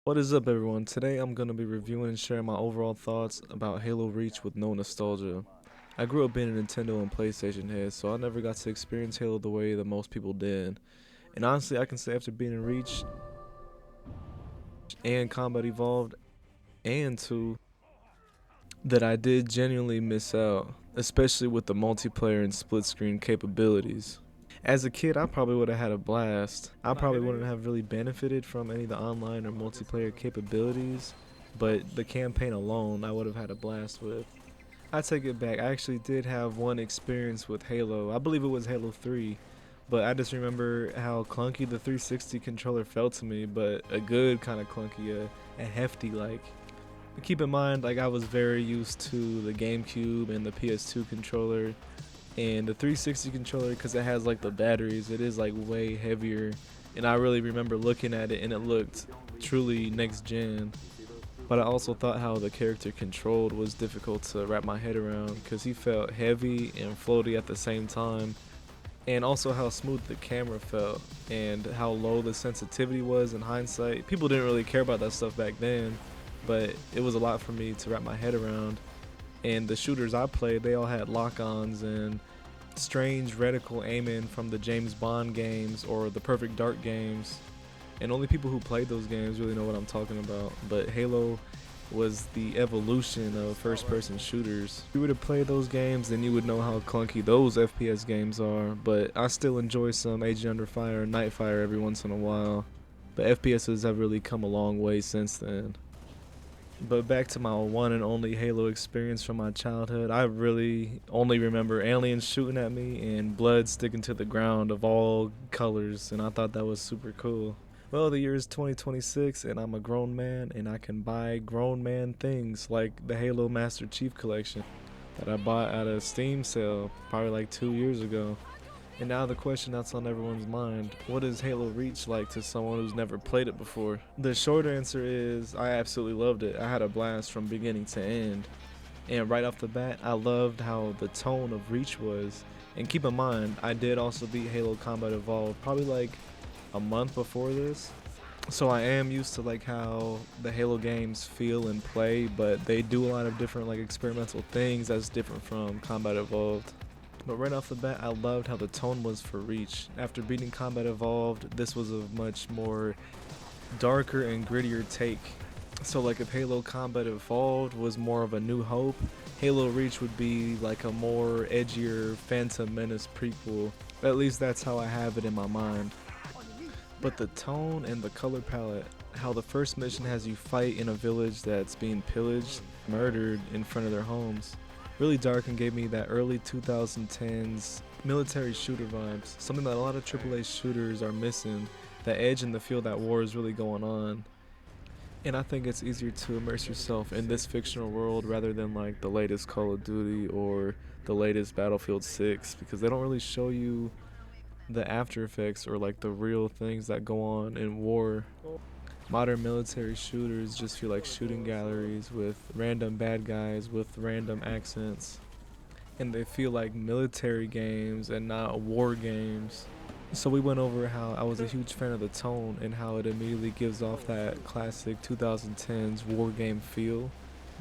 What is up, everyone? Today I'm going to be reviewing and sharing my overall thoughts about Halo Reach with no nostalgia. I grew up being a Nintendo and PlayStation head, so I never got to experience Halo the way that most people did. And honestly, I can say after being in Reach and Combat Evolved and 2 that I did genuinely miss out, especially with the multiplayer and split screen capabilities. As a kid, I probably would have had a blast. I probably wouldn't have really benefited from any of the online or multiplayer capabilities, but the campaign alone, I would have had a blast with. I take it back. I actually did have one experience with Halo. I believe it was Halo 3, but I just remember how clunky the 360 controller felt to me, but a good kind of clunky, a hefty like. Keep in mind, like I was very used to the GameCube and the PS2 controller, and the 360 controller, because it has like the batteries, it is like way heavier, and I really remember looking at it and it looked truly next gen. But I also thought how the character controlled was difficult to wrap my head around because he felt heavy and floaty at the same time, and also how smooth the camera felt and how low the sensitivity was in hindsight. People didn't really care about that stuff back then, but it was a lot for me to wrap my head around. And the shooters I played, they all had lock-ons and strange reticle aiming from the James Bond games or the Perfect Dark games. And only people who played those games really know what I'm talking about. But Halo was the evolution of first-person shooters. If you were to play those games, then you would know how clunky those FPS games are. But I still enjoy some Agent Under Fire and Nightfire every once in a while. But FPSs have really come a long way since then. But back to my one and only Halo experience from my childhood, I really only remember aliens shooting at me and blood sticking to the ground of all colors, and I thought that was super cool. Well, the year is 2026, and I'm a grown man, and I can buy grown man things like the Halo Master Chief Collection that I bought at a Steam sale probably like 2 years ago. And now the question that's on everyone's mind, what is Halo Reach like to someone who's never played it before? The short answer is I absolutely loved it. I had a blast from beginning to end. And right off the bat, I loved how the tone of Reach was. And keep in mind, I did also beat Halo Combat Evolved probably like a month before this. So I am used to like how the Halo games feel and play, but they do a lot of different like experimental things that's different from Combat Evolved. But right off the bat, I loved how the tone was for Reach. After beating Combat Evolved, this was a much more darker and grittier take. So like if Halo Combat Evolved was more of a New Hope, Halo Reach would be like a more edgier Phantom Menace prequel. At least that's how I have it in my mind. But the tone and the color palette, how the first mission has you fight in a village that's being pillaged, murdered in front of their homes, really dark and gave me that early 2010s military shooter vibes, something that a lot of AAA shooters are missing, the edge and the feel that war is really going on. And I think it's easier to immerse yourself in this fictional world rather than like the latest Call of Duty or the latest Battlefield 6, because they don't really show you the after effects or like the real things that go on in war. Modern military shooters just feel like shooting galleries with random bad guys with random accents, and they feel like military games and not war games. So we went over how I was a huge fan of the tone and how it immediately gives off that classic 2010s war game feel.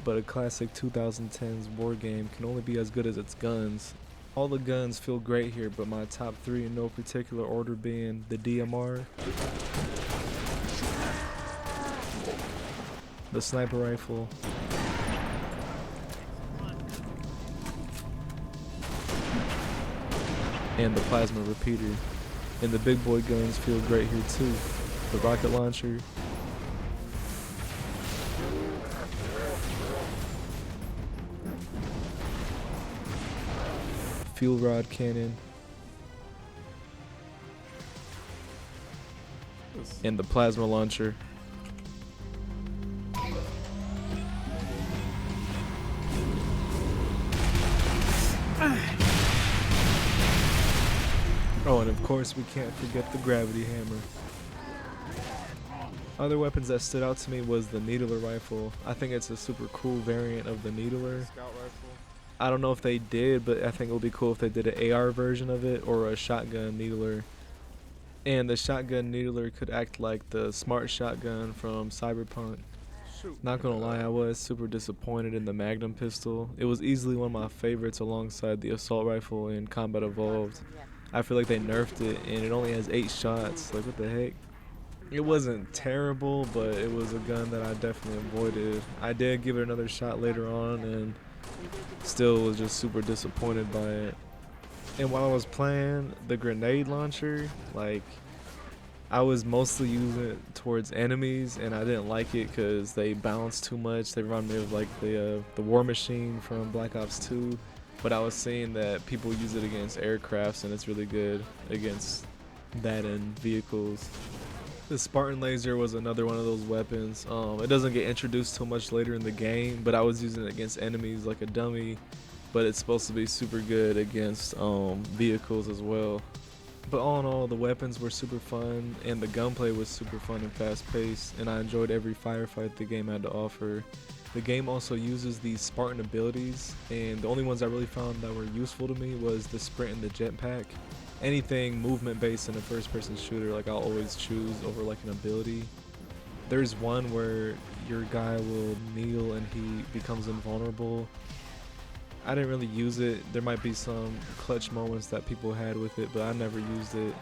But a classic 2010s war game can only be as good as its guns. All the guns feel great here, but my top three in no particular order being the DMR, the sniper rifle, and the plasma repeater. And the big boy guns feel great here too. The rocket launcher, fuel rod cannon, and the plasma launcher. Oh, and of course we can't forget the gravity hammer. Other weapons that stood out to me was the needler rifle. I think it's a super cool variant of the needler. Scout rifle. I don't know if they did, but I think it would be cool if they did an AR version of it or a shotgun needler. And the shotgun needler could act like the smart shotgun from Cyberpunk. Not gonna lie, I was super disappointed in the Magnum pistol. It was easily one of my favorites alongside the assault rifle in Combat Evolved. I feel like they nerfed it and it only has 8 shots. Like, what the heck? It wasn't terrible, but it was a gun that I definitely avoided. I did give it another shot later on and still was just super disappointed by it. And while I was playing the grenade launcher, like, I was mostly using it towards enemies, and I didn't like it because they bounce too much. They remind me of like the War Machine from Black Ops 2. But I was seeing that people use it against aircrafts, and it's really good against that and vehicles. The Spartan laser was another one of those weapons. It doesn't get introduced too much later in the game, but I was using it against enemies like a dummy. But it's supposed to be super good against vehicles as well. But all in all, the weapons were super fun, and the gunplay was super fun and fast-paced, and I enjoyed every firefight the game had to offer. The game also uses these Spartan abilities, and the only ones I really found that were useful to me was the sprint and the jetpack. Anything movement-based in a first-person shooter, like I'll always choose over like an ability. There's one where your guy will kneel and he becomes invulnerable. I didn't really use it. There might be some clutch moments that people had with it, but I never used it.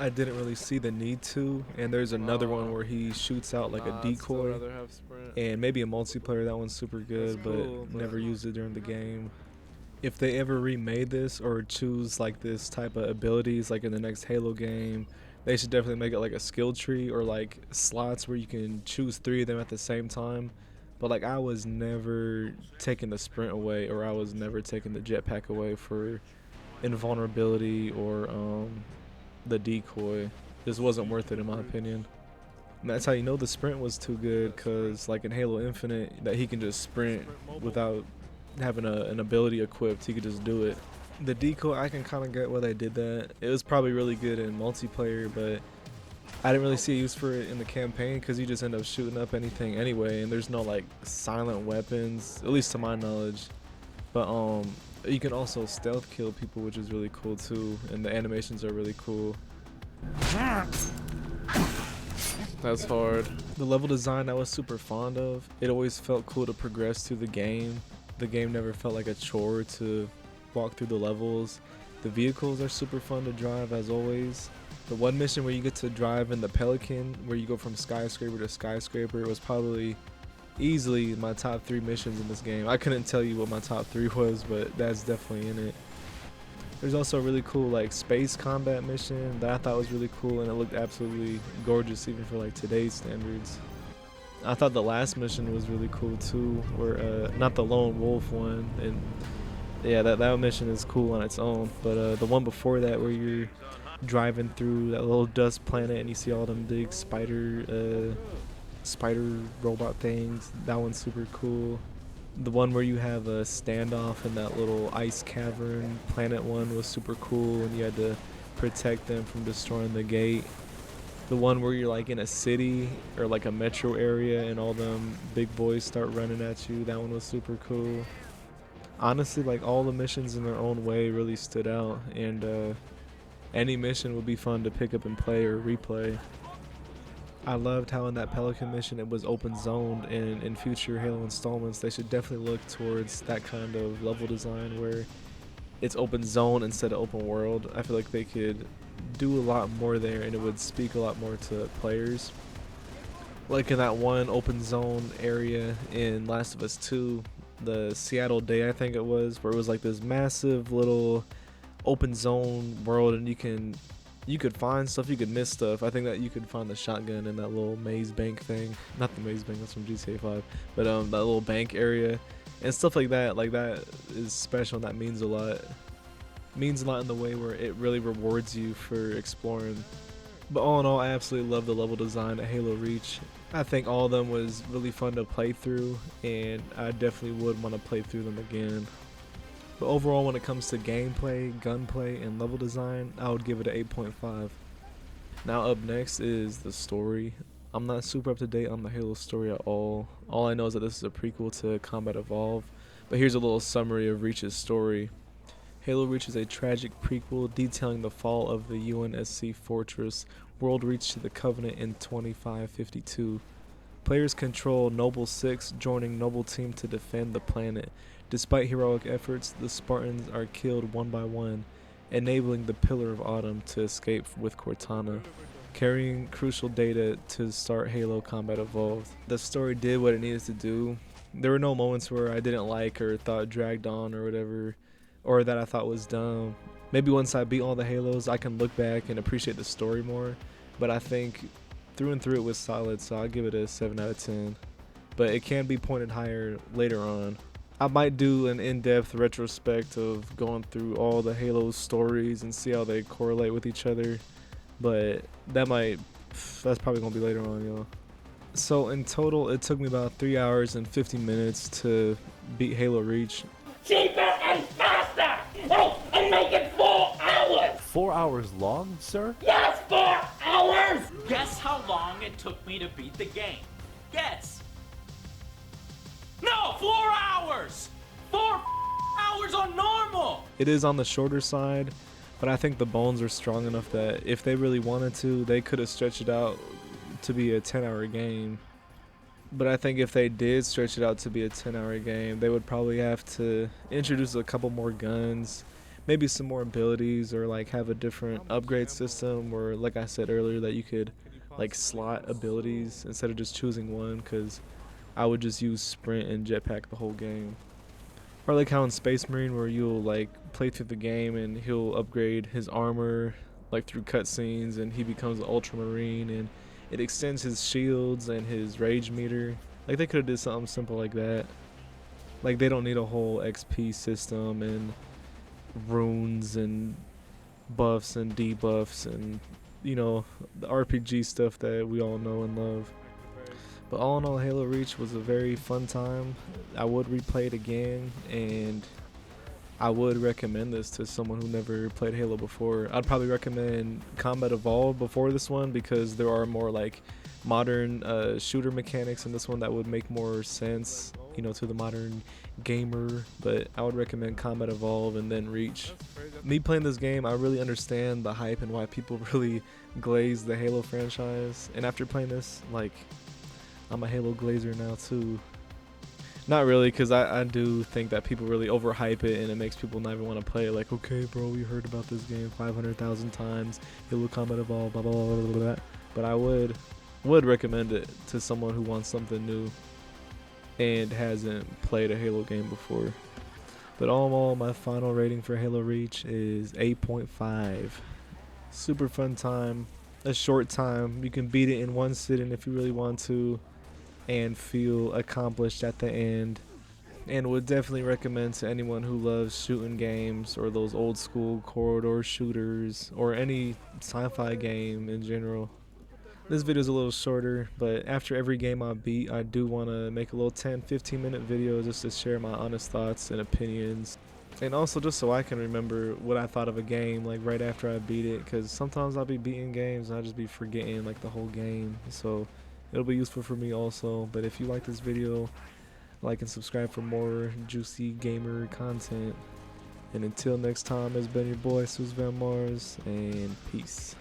I didn't really see the need to. And there's another one where he shoots out like a decoy, and maybe a multiplayer. That one's super good, but never used it during the game. If they ever remade this or choose like this type of abilities like in the next Halo game, they should definitely make it like a skill tree or like slots where you can choose 3 of them at the same time. But like I was never taking the sprint away, or I was never taking the jetpack away for invulnerability or the decoy. This wasn't worth it in my opinion. And that's how you know the sprint was too good, cause like in Halo Infinite, that he can just sprint without having an ability equipped. He could just do it. The decoy, I can kind of get why they did that. It was probably really good in multiplayer, but I didn't really see a use for it in the campaign because you just end up shooting up anything anyway, and there's no like silent weapons, at least to my knowledge. But you can also stealth kill people, which is really cool too, and the animations are really cool. That's hard. The level design I was super fond of. It always felt cool to progress through the game. The game never felt like a chore to walk through the levels. The vehicles are super fun to drive as always. The one mission where you get to drive in the Pelican, where you go from skyscraper to skyscraper, was probably easily my top 3 missions in this game. I couldn't tell you what my top 3 was, but that's definitely in it. There's also a really cool like space combat mission that I thought was really cool, and it looked absolutely gorgeous even for like today's standards. I thought the last mission was really cool too, where not the lone wolf one, and yeah, that mission is cool on its own, but the one before that where you're driving through that little dust planet and you see all them big spider robot things, that one's super cool. The one where you have a standoff in that little ice cavern planet one was super cool, and you had to protect them from destroying the gate. The one where you're like in a city or like a metro area and all them big boys start running at you, that one was super cool. Honestly, like all the missions in their own way really stood out, and any mission would be fun to pick up and play or replay. I loved how in that Pelican mission it was open zoned, and in future Halo installments they should definitely look towards that kind of level design where it's open zone instead of open world. I feel like they could do a lot more there, and it would speak a lot more to players. Like in that one open zone area in Last of Us 2, the Seattle Day I think it was, where it was like this massive little open zone world, and you could find stuff, you could miss stuff. I think that you could find the shotgun in that little maze bank thing. Not the maze bank, that's from GTA 5, but that little bank area and stuff like that. Like that is special, and that means a lot. Means a lot in the way where it really rewards you for exploring. But all in all, I absolutely love the level design at Halo Reach. I think all of them was really fun to play through, and I definitely would want to play through them again. But overall, when it comes to gameplay, gunplay, and level design, I would give it an 8.5. Now up next is the story. I'm not super up to date on the Halo story at all. All I know is that this is a prequel to Combat Evolved. But here's a little summary of Reach's story. Halo Reach is a tragic prequel detailing the fall of the UNSC fortress World Reach to the Covenant in 2552. Players control Noble 6, joining Noble Team to defend the planet. Despite heroic efforts, the Spartans are killed one by one, enabling the Pillar of Autumn to escape with Cortana, carrying crucial data to start Halo Combat Evolved. The story did what it needed to do. There were no moments where I didn't like or thought dragged on or whatever, or that I thought was dumb. Maybe once I beat all the Halos, I can look back and appreciate the story more, but I think through and through it was solid, so I'll give it a 7 out of 10. But it can be pointed higher later on. I might do an in-depth retrospect of going through all the Halo stories and see how they correlate with each other, but that's probably gonna be later on, y'all. So in total, it took me about 3 hours and 50 minutes to beat Halo Reach. Cheaper and faster! Hey, and make it 4 hours! 4 hours long, sir? Yes, 4 hours! Guess how long it took me to beat the game? Guess. No, 4 hours! 4 hours on normal! It is on the shorter side, but I think the bones are strong enough that if they really wanted to, they could have stretched it out to be a 10-hour game. But I think if they did stretch it out to be a 10-hour game, they would probably have to introduce a couple more guns, maybe some more abilities, or like have a different upgrade system, or like I said earlier, that you could like slot abilities instead of just choosing one, because I would just use sprint and jetpack the whole game. Or like how in Space Marine, where you'll like play through the game and he'll upgrade his armor like through cutscenes, and he becomes an ultramarine, and it extends his shields and his rage meter. Like they could have did something simple like that. Like they don't need a whole XP system and runes and buffs and debuffs and, you know, the RPG stuff that we all know and love. But all in all, Halo Reach was a very fun time. I would replay it again, and I would recommend this to someone who never played Halo before. I'd probably recommend Combat Evolved before this one, because there are more like modern shooter mechanics in this one that would make more sense, you know, to the modern gamer. But I would recommend Combat Evolved and then Reach. Me playing this game, I really understand the hype and why people really glaze the Halo franchise. And after playing this, like, I'm a Halo glazer now too. Not really, because I do think that people really overhype it, and it makes people not even want to play it. Like, okay, bro, we heard about this game 500,000 times. Halo Combat Evolved, blah, blah, blah, blah, blah. But I would recommend it to someone who wants something new and hasn't played a Halo game before. But all in all, my final rating for Halo Reach is 8.5. Super fun time. A short time. You can beat it in one sitting if you really want to, and feel accomplished at the end. And would definitely recommend to anyone who loves shooting games, or those old school corridor shooters, or any sci-fi game in general. This video is a little shorter, but after every game I beat, I do want to make a little 10-15 minute video just to share my honest thoughts and opinions, and also just so I can remember what I thought of a game like right after I beat it, because sometimes I'll be beating games and I'll just be forgetting like the whole game. So it'll be useful for me also. But if you like this video, like and subscribe for more juicy gamer content. And until next time, it's been your boy Sus Van Mars, and peace.